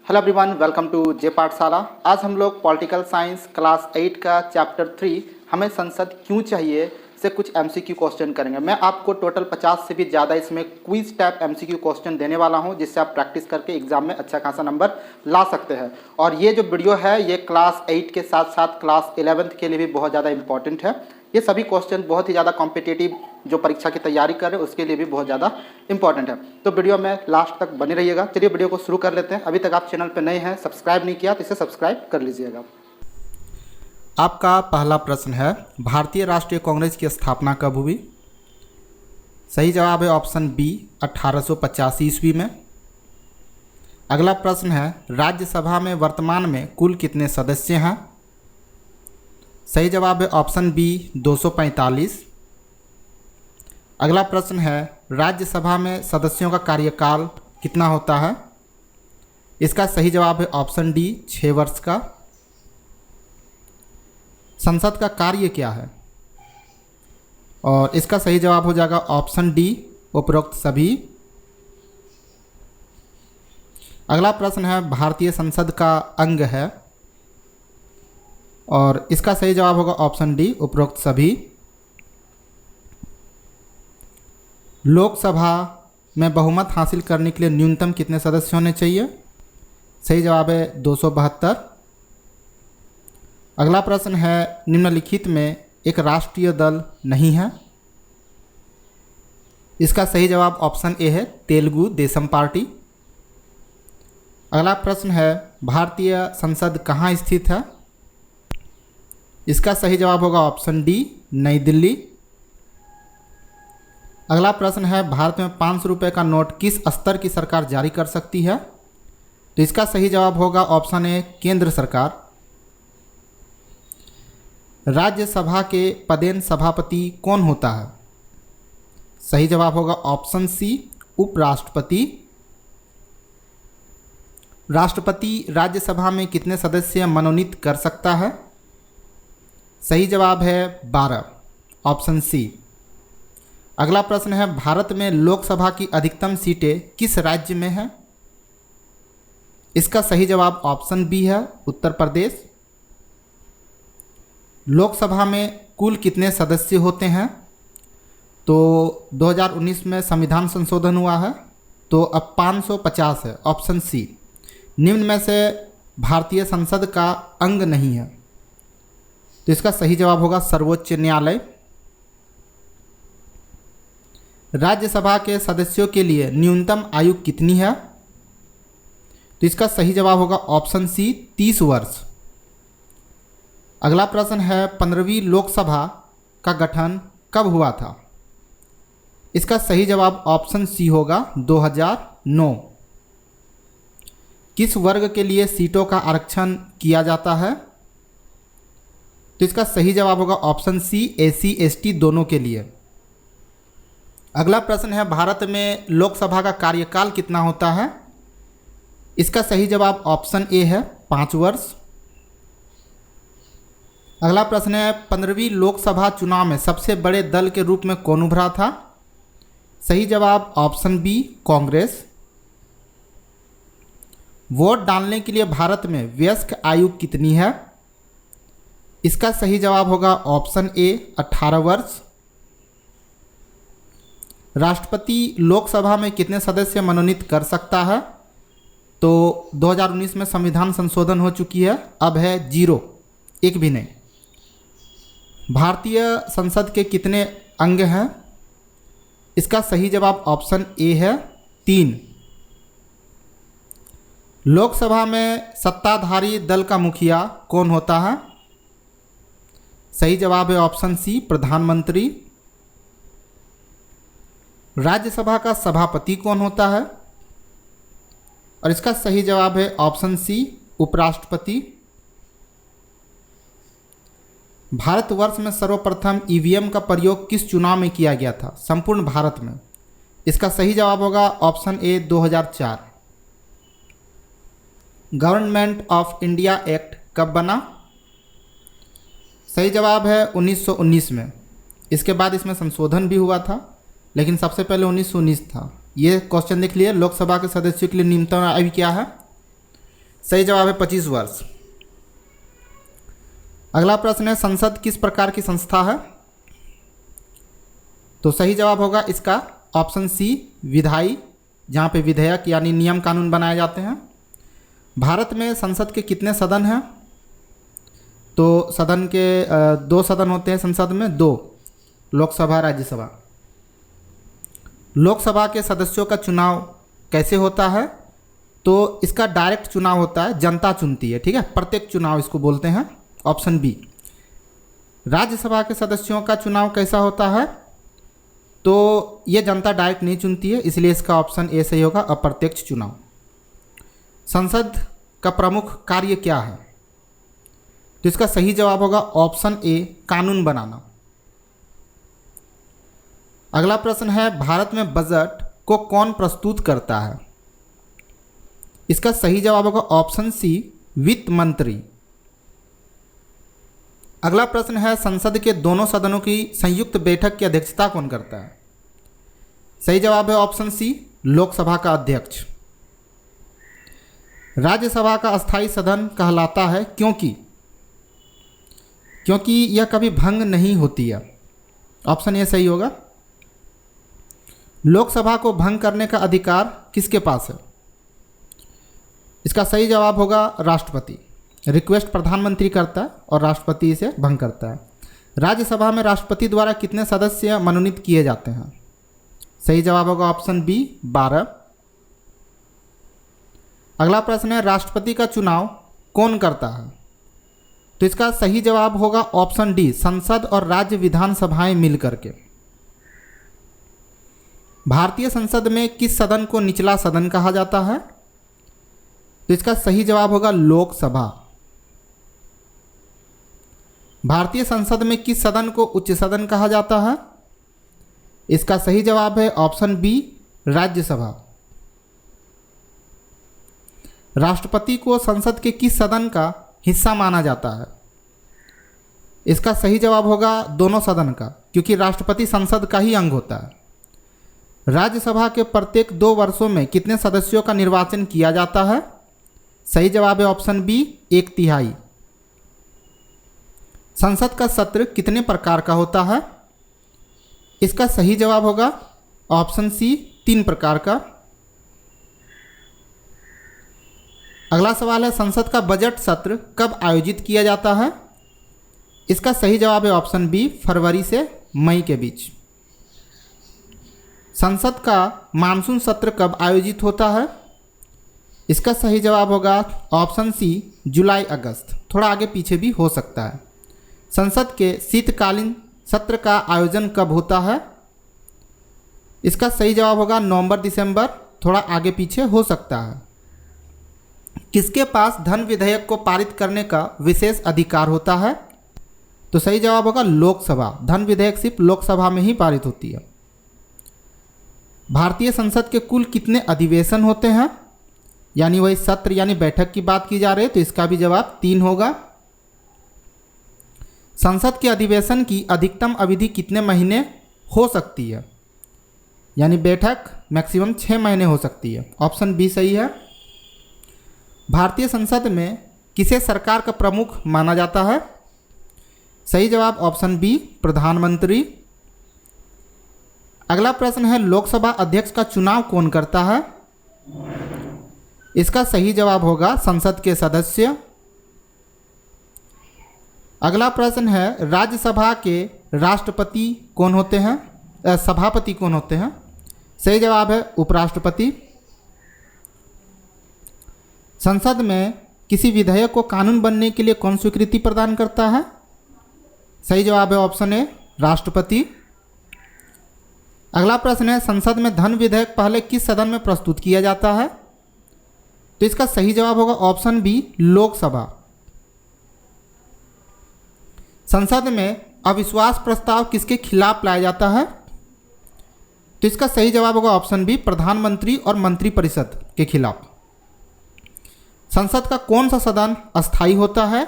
Hello everyone, welcome to जे पाठशाला। आज हम लोग पॉलिटिकल साइंस क्लास 8 का चैप्टर 3 हमें संसद क्यों चाहिए से कुछ एमसीक्यू क्वेश्चन करेंगे। मैं आपको टोटल 50 से भी ज़्यादा इसमें क्विज टाइप एमसीक्यू क्वेश्चन देने वाला हूं, जिससे आप प्रैक्टिस करके एग्जाम में अच्छा खासा नंबर ला सकते हैं। और ये जो वीडियो है ये क्लास 8 के साथ साथ क्लास 11th के लिए भी बहुत ज़्यादा इंपॉर्टेंट है। ये सभी क्वेश्चन बहुत ही ज़्यादा कॉम्पिटिटिव जो परीक्षा की तैयारी कर रहे हैं उसके लिए भी बहुत ज़्यादा इंपॉर्टेंट है। तो वीडियो में लास्ट तक बने रहिएगा। चलिए वीडियो को शुरू कर लेते हैं। अभी तक आप चैनल पर नए हैं, सब्सक्राइब नहीं किया तो इसे सब्सक्राइब कर लीजिएगा। आपका पहला प्रश्न है, भारतीय राष्ट्रीय कांग्रेस की स्थापना कब हुई? सही जवाब है ऑप्शन बी, 1885 ईस्वी में। अगला प्रश्न है, राज्यसभा में वर्तमान में कुल कितने सदस्य हैं? सही जवाब है ऑप्शन बी, 245। अगला प्रश्न है, राज्यसभा में सदस्यों का कार्यकाल कितना होता है? इसका सही जवाब है ऑप्शन डी, 6 वर्ष का। संसद का कार्य क्या है? और इसका सही जवाब हो जाएगा ऑप्शन डी, उपरोक्त सभी। अगला प्रश्न है, भारतीय संसद का अंग है, और इसका सही जवाब होगा ऑप्शन डी, उपरोक्त सभी। लोकसभा में बहुमत हासिल करने के लिए न्यूनतम कितने सदस्य होने चाहिए? सही जवाब है 272। अगला प्रश्न है, निम्नलिखित में एक राष्ट्रीय दल नहीं है। इसका सही जवाब ऑप्शन ए है, तेलुगु देशम पार्टी। अगला प्रश्न है, भारतीय संसद कहाँ स्थित है? इसका सही जवाब होगा ऑप्शन डी, नई दिल्ली। अगला प्रश्न है, भारत में 500 रुपये का नोट किस स्तर की सरकार जारी कर सकती है? तो इसका सही जवाब होगा ऑप्शन ए, केंद्र सरकार। राज्यसभा के पदेन सभापति कौन होता है? सही जवाब होगा ऑप्शन सी, उपराष्ट्रपति। राष्ट्रपति राज्यसभा में कितने सदस्य मनोनीत कर सकता है? सही जवाब है 12, ऑप्शन सी। अगला प्रश्न है, भारत में लोकसभा की अधिकतम सीटें किस राज्य में हैं? इसका सही जवाब ऑप्शन बी है, उत्तर प्रदेश। लोकसभा में कुल कितने सदस्य होते हैं? तो 2019 में संविधान संशोधन हुआ है, तो अब 550 है, ऑप्शन सी। निम्न में से भारतीय संसद का अंग नहीं है, तो इसका सही जवाब होगा सर्वोच्च न्यायालय। राज्यसभा के सदस्यों के लिए न्यूनतम आयु कितनी है? तो इसका सही जवाब होगा ऑप्शन सी, 30 वर्ष। अगला प्रश्न है, 15वीं लोकसभा का गठन कब हुआ था? इसका सही जवाब ऑप्शन सी होगा 2009। किस वर्ग के लिए सीटों का आरक्षण किया जाता है? तो इसका सही जवाब होगा ऑप्शन सी, एसी एसटी दोनों के लिए। अगला प्रश्न है, भारत में लोकसभा का कार्यकाल कितना होता है? इसका सही जवाब ऑप्शन ए है, 5 वर्ष। अगला प्रश्न है, 15वीं लोकसभा चुनाव में सबसे बड़े दल के रूप में कौन उभरा था? सही जवाब ऑप्शन बी, कांग्रेस। वोट डालने के लिए भारत में वयस्क आयु कितनी है? इसका सही जवाब होगा ऑप्शन ए, 18 वर्ष। राष्ट्रपति लोकसभा में कितने सदस्य मनोनीत कर सकता है? तो 2019 में संविधान संशोधन हो चुकी है, अब है 0, एक भी नहीं। भारतीय संसद के कितने अंग हैं? इसका सही जवाब ऑप्शन ए है, 3। लोकसभा में सत्ताधारी दल का मुखिया कौन होता है? सही जवाब है ऑप्शन सी, प्रधानमंत्री। राज्यसभा का सभापति कौन होता है? और इसका सही जवाब है ऑप्शन सी, उपराष्ट्रपति। भारतवर्ष में सर्वप्रथम ईवीएम का प्रयोग किस चुनाव में किया गया था संपूर्ण भारत में? इसका सही जवाब होगा option A, 2004। Government of India act कब बना? सही जवाब है 1919 में। इसके बाद इसमें संशोधन भी हुआ था, लेकिन सबसे पहले 1919 था। ये क्वेश्चन देख लिए, लोकसभा के सदस्यों के लिए न्यूनतम आयु क्या है? सही जवाब है 25 वर्ष। अगला प्रश्न है संसद किस प्रकार की संस्था है? तो सही जवाब होगा इसका ऑप्शन सी विधायी, जहाँ पे विधेयक यानी नियम कानून बनाए जाते हैं। भारत में संसद के कितने सदन हैं? तो सदन के 2 सदन होते हैं संसद में, 2, लोकसभा राज्यसभा। लोकसभा के सदस्यों का चुनाव कैसे होता है? तो इसका डायरेक्ट चुनाव होता है, जनता चुनती है, ठीक है, प्रत्येक चुनाव इसको बोलते हैं, ऑप्शन बी। राज्यसभा के सदस्यों का चुनाव कैसा होता है? तो ये जनता डायरेक्ट नहीं चुनती है, इसलिए इसका ऑप्शन ए सही होगा, अप्रत्यक्ष चुनाव। संसद का प्रमुख कार्य क्या है? तो इसका सही जवाब होगा ऑप्शन ए कानून बनाना। अगला प्रश्न है भारत में बजट को कौन प्रस्तुत करता है? इसका सही जवाब होगा ऑप्शन सी वित्त मंत्री। अगला प्रश्न है संसद के दोनों सदनों की संयुक्त बैठक की अध्यक्षता कौन करता है? सही जवाब है ऑप्शन सी लोकसभा का अध्यक्ष। राज्यसभा का अस्थायी सदन कहलाता है क्योंकि यह कभी भंग नहीं होती है, ऑप्शन ए सही होगा। लोकसभा को भंग करने का अधिकार किसके पास है? इसका सही जवाब होगा राष्ट्रपति। रिक्वेस्ट प्रधानमंत्री करता है और राष्ट्रपति इसे भंग करता है। राज्यसभा में राष्ट्रपति द्वारा कितने सदस्य मनोनीत किए जाते हैं? सही जवाब होगा ऑप्शन बी 12। अगला प्रश्न है राष्ट्रपति का चुनाव कौन करता है? तो इसका सही जवाब होगा ऑप्शन डी संसद और राज्य विधानसभाएं मिलकर के। भारतीय संसद में किस सदन को निचला सदन कहा जाता है? तो इसका सही जवाब होगा लोकसभा। भारतीय संसद में किस सदन को उच्च सदन कहा जाता है? इसका सही जवाब है ऑप्शन बी राज्यसभा। राष्ट्रपति को संसद के किस सदन का हिस्सा माना जाता है? इसका सही जवाब होगा दोनों सदन का, क्योंकि राष्ट्रपति संसद का ही अंग होता है। राज्यसभा के प्रत्येक 2 वर्षों में कितने सदस्यों का निर्वाचन किया जाता है? सही जवाब है ऑप्शन बी 1/3। संसद का सत्र कितने प्रकार का होता है? इसका सही जवाब होगा ऑप्शन सी 3 प्रकार का। अगला सवाल है संसद का बजट सत्र कब आयोजित किया जाता है? इसका सही जवाब है ऑप्शन बी फरवरी से मई के बीच। संसद का मानसून सत्र कब आयोजित होता है? इसका सही जवाब होगा ऑप्शन सी जुलाई अगस्त, थोड़ा आगे पीछे भी हो सकता है। संसद के शीतकालीन सत्र का आयोजन कब होता है? इसका सही जवाब होगा नवंबर दिसंबर, थोड़ा आगे पीछे हो सकता है। किसके पास धन विधेयक को पारित करने का विशेष अधिकार होता है? तो सही जवाब होगा लोकसभा। धन विधेयक सिर्फ लोकसभा में ही पारित होती है। भारतीय संसद के कुल कितने अधिवेशन होते हैं? यानी वही सत्र यानी बैठक की बात की जा रही है, तो इसका भी जवाब 3 होगा। संसद के अधिवेशन की अधिकतम अवधि कितने महीने हो सकती है? यानी बैठक मैक्सिमम 6 महीने हो सकती है, ऑप्शन बी सही है। भारतीय संसद में किसे सरकार का प्रमुख माना जाता है? सही जवाब ऑप्शन बी प्रधानमंत्री। अगला प्रश्न है लोकसभा अध्यक्ष का चुनाव कौन करता है? इसका सही जवाब होगा संसद के सदस्य। अगला प्रश्न है राज्यसभा के राष्ट्रपति कौन होते हैं, सभापति कौन होते हैं? सही जवाब है उपराष्ट्रपति। संसद में किसी विधेयक को कानून बनने के लिए कौन स्वीकृति प्रदान करता है? सही जवाब है ऑप्शन ए राष्ट्रपति। अगला प्रश्न है संसद में धन विधेयक पहले किस सदन में प्रस्तुत किया जाता है? तो इसका सही जवाब होगा ऑप्शन बी लोकसभा। संसद में अविश्वास प्रस्ताव किसके खिलाफ लाया जाता है? तो इसका सही जवाब होगा ऑप्शन बी प्रधानमंत्री और मंत्रिपरिषद के खिलाफ। संसद का कौन सा सदन अस्थायी होता है?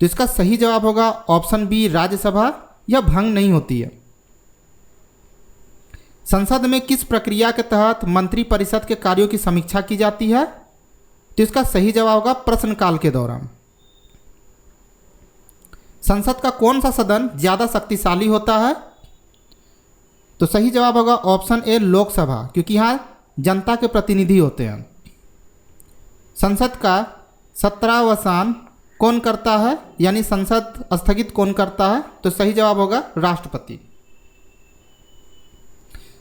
तो इसका सही जवाब होगा ऑप्शन बी राज्यसभा। यह भंग नहीं होती है। संसद में किस प्रक्रिया के तहत मंत्रिपरिषद के कार्यों की समीक्षा की जाती है? तो इसका सही जवाब होगा प्रश्नकाल के दौरान। संसद का कौन सा सदन ज़्यादा शक्तिशाली होता है? तो सही जवाब होगा ऑप्शन ए लोकसभा, क्योंकि यहाँ जनता के प्रतिनिधि होते हैं। संसद का सत्रावसान कौन करता है, यानी संसद स्थगित कौन करता है? तो सही जवाब होगा राष्ट्रपति।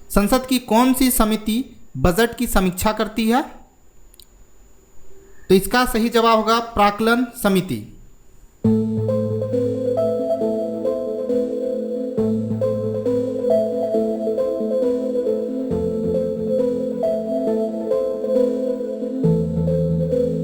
संसद की कौन सी समिति बजट की समीक्षा करती है? तो इसका सही जवाब होगा प्राक्कलन समिति।